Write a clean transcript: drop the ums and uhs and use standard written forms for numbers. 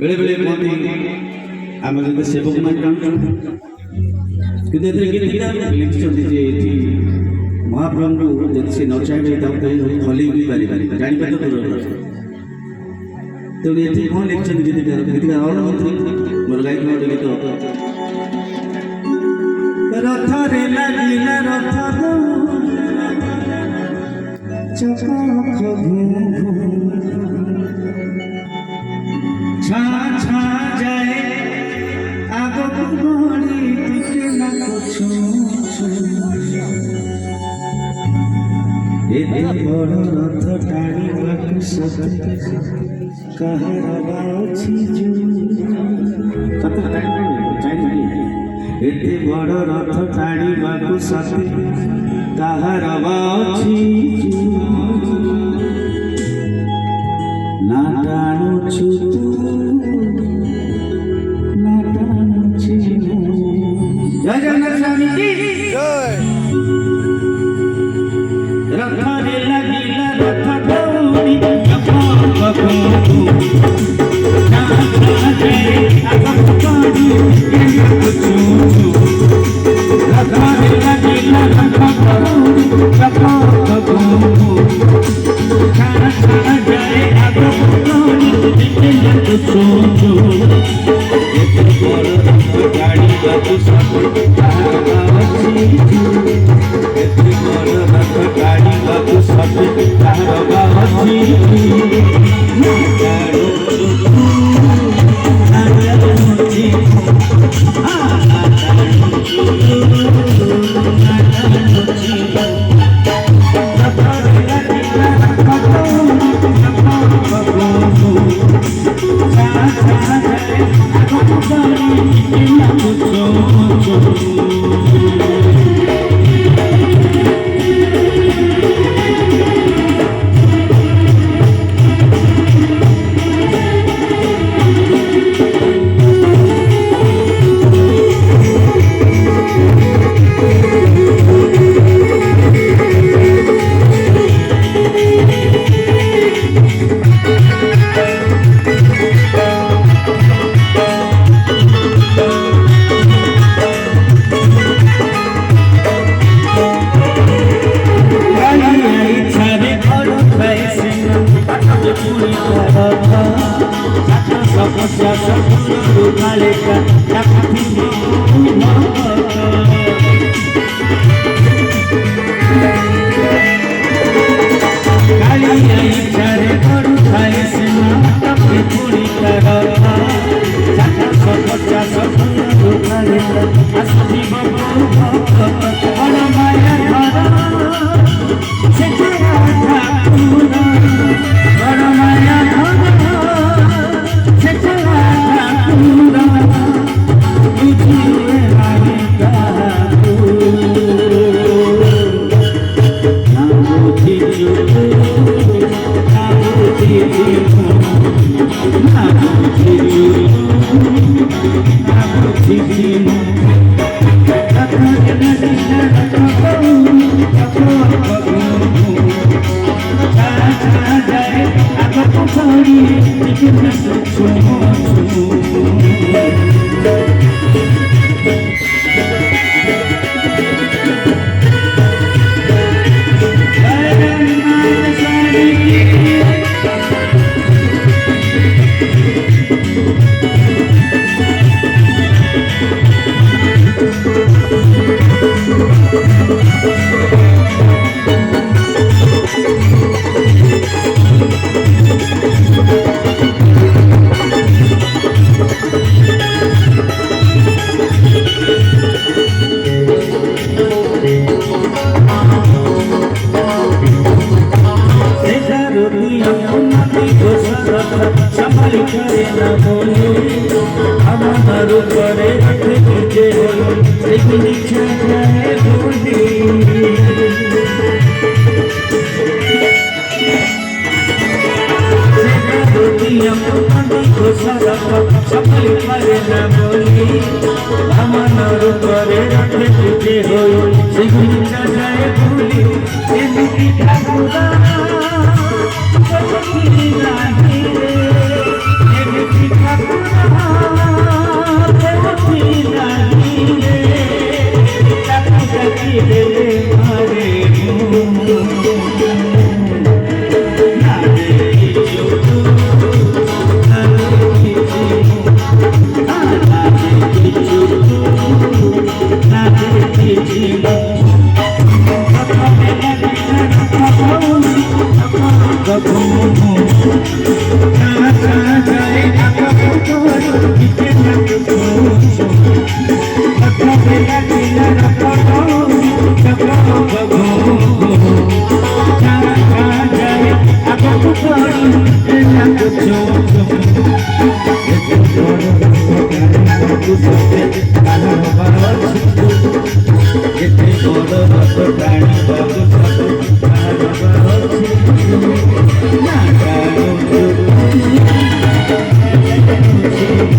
बेले बेले कहते आम जब सेवक मान कि महाप्रभु जब से न चाहिए हल भी पारि जानपा तो दूर तेणु ये कौन लिखिं गीतिकार और मोर गायक गीत रथ रे लगिला रथ छा छा जाए आगो बड़ी टिके ना कुछ एते बड़ रथ टाणी बाकु सते कहरा बाछी जू कत टाइम चाहिए एते बड़ रथ टाणी बाकु सते कहरा बाछी जू ना टाणु छु जय जगन्नाथ स्वामी की जय। रथ रे लगिला रथ दौड़ी ठाकुर Ah!